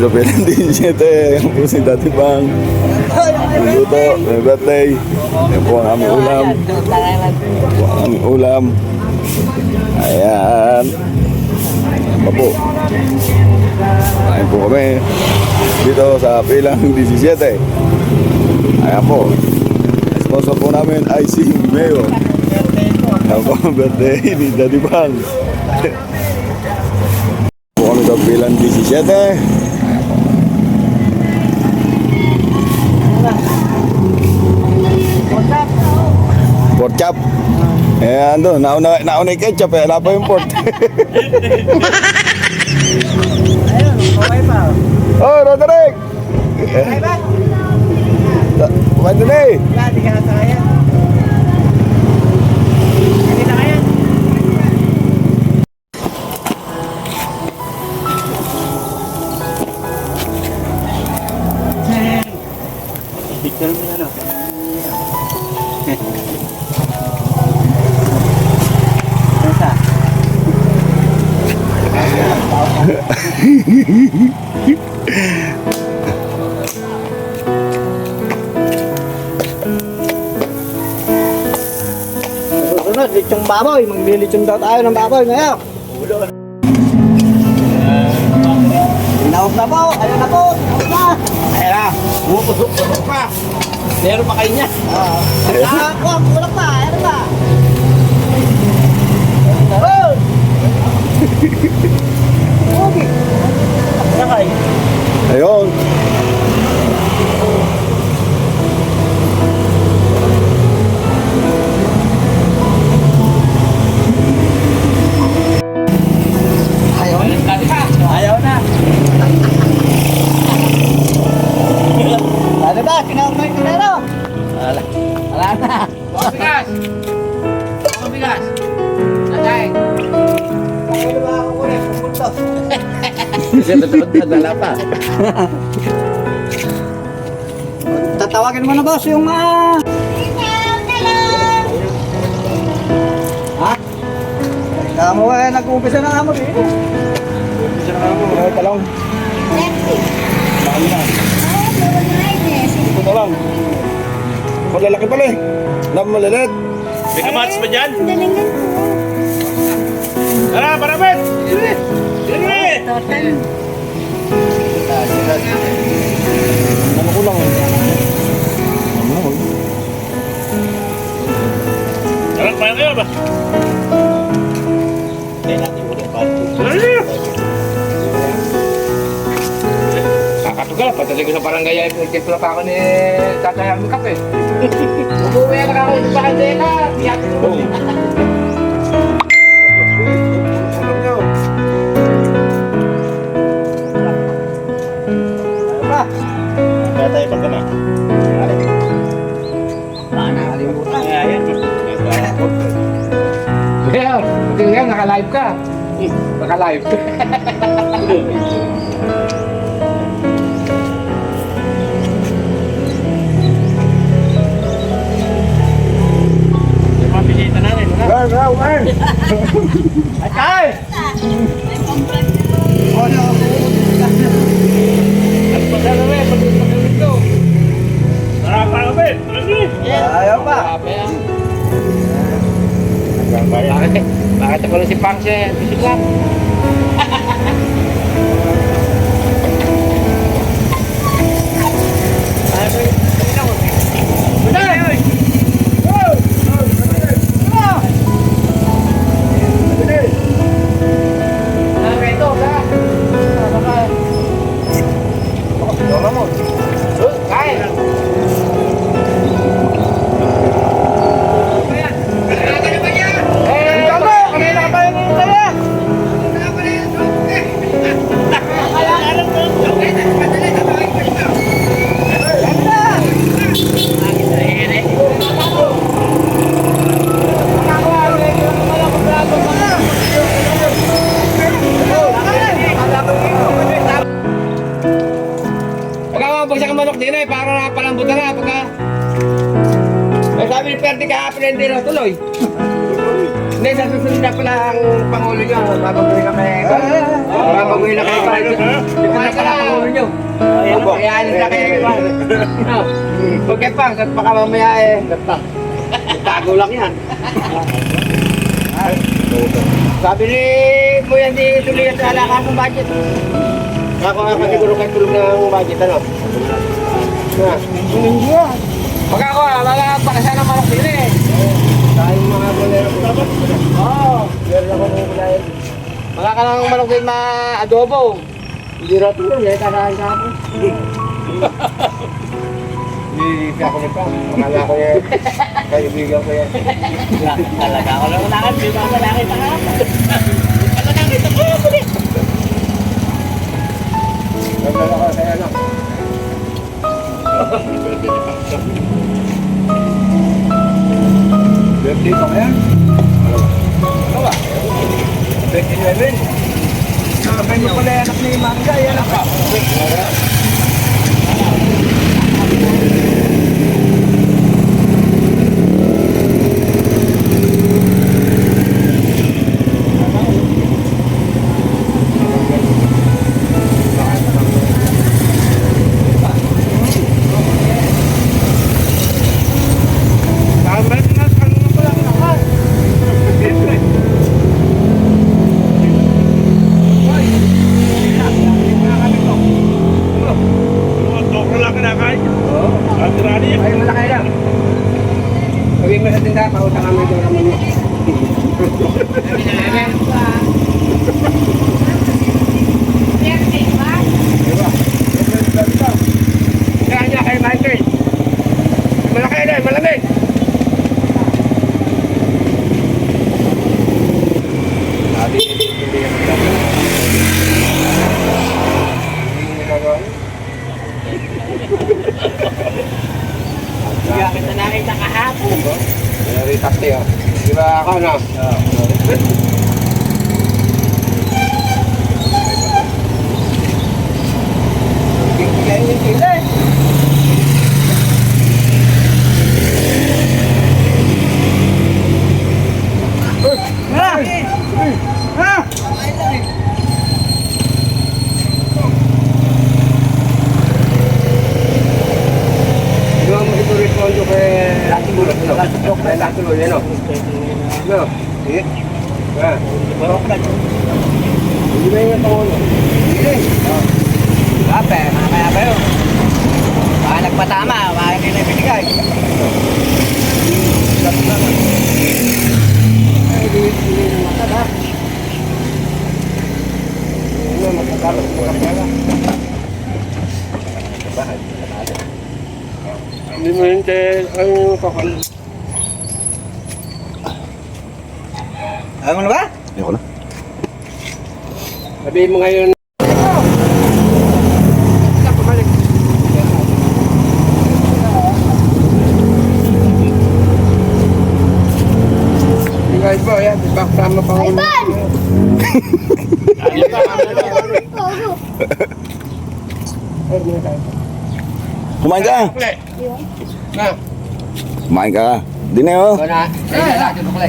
sa Pilan 17. Yan po si Dati Bang. Luto, may birthday. Yan po ang aming ulam. Yan po ang aming ulam. Ayan. Ayan pa po. Kain po kami dito sa Pilang 17. Ayan po. Sponsor po namin ay si Mayo. Ayan po ang birthday ni Daddy Bang. Po kami sa Pilang 17. Pork chop. Eh, ano, nauna yung ketchup eh. Wala pa yung pork. Ayun, okay pa. Oh, Roderick! Okay ba? Pwede na eh. Wala, di ka na kaya. Hindi na kaya. Picture mo na, no? Basta. Susunod, lechong baboy. Maglilitsong daw tayo ng baboy ngayon. Tinawag na po. Ayun na po. Tinawag na. Ayun na. Pupusok pa. Meron pa kayo niya. Kulang pa. Ayun pa. Okay. Nakay. Ayun. Ayaw na. Ayaw na. Ano ba? Tinawag na yung tinero. Wala na. Bigas! Ako bigas! Natay! Ano ba ako kunin? Pupunto. Kasi totoo na dala pa. Tatawagin mo na boss yung Ha? Kaya mo nag-umpisa na amo eh. Umpisa na amo. May talong. Mahal na. Ito na lang. Malalaki pala eh. Malilit. May kamatis ba dyan? Tara, parabet! Dili! Ano ko lang. Ano? Tara, kaya kayo ba? Hindi natin ulit pa. Dali! Kakatugal, patali ko sa barangay ay nagtimpla pa ako ni Tatay ang kape. Umuwi na ako sa barangay na. Biyak ko. Kaya tayo pagka na. Nakalimutan. Kaya, tingnan naka-live ka. Naka-live. Mabilita natin. Atay! Tara, parabet! Dali! Ayaw pa. Bakit ako lang si Pangse? Bisig lang. Pagka manok din ay para palambot na pagka. May sabi ni Perdi kahapon hindi na tuloy. Hindi, sa susunod na pala ang Pangulo nyo. Babaguhin kami. Babaguhin na kayo para dito. Ito na pala ang Pangulo nyo. Kaya alis na kayo. Huwag kayo pang, at baka mamaya eh. Tago lang yan. Sabi ni Kuya di tuloy at alaka ng budget. Ako nga siguro kayo tulog ng budget, ano? Pag ako, pakasya ng manok din eh. Dahil mga bolero ko. Oo, meron ako mga bolero. Mga ka ng manok din ma-adobo. Hindi raw tulog eh, kanahan ka ako. Hindi ako niya pa. Makala ko yan. Kaibigan ko yan. Talaga ako lang unakan, di ba malaki pa ka? Malaki pa ka po din. Nagdala ko sa'yo, ano? Birthday pa kaya? Ano ba? 27. Sabi niyo pala anak ni Manga, yan ako. Tokro lang kinakain. At rani. Ay, malaki lang. Gawin mo sa tindahan, pautang kami doon naman mo. Kaya niya kay Michael. Malaki na, malamig. Sabi, hindi yan sila. Hindi nagagawa niya. Kaya kita nakita kahapon. Naritas niya. Di ba ako, no? Bigyan niyo sila eh. Doon mo ito respondo kay Lati Bulo. Kay Lati Bulo, yan o. No? Sige. Hindi ba yung pangulo? Hindi. Kape, mamaya ba yun? Baka nagpatama, baka hindi na binigay. Ay, hindi na matanda. Hindi na matanda. Hindi mo hinte ang kakal. Ayaw mo na ba? Ayoko na. Sabihin mo ngayon. Pabalik. Guys po, yan. Baksama pa ako. Kumain ka. Na. Kumain ka. Di na oh. Ito na. Ay, lalaki mo kulay.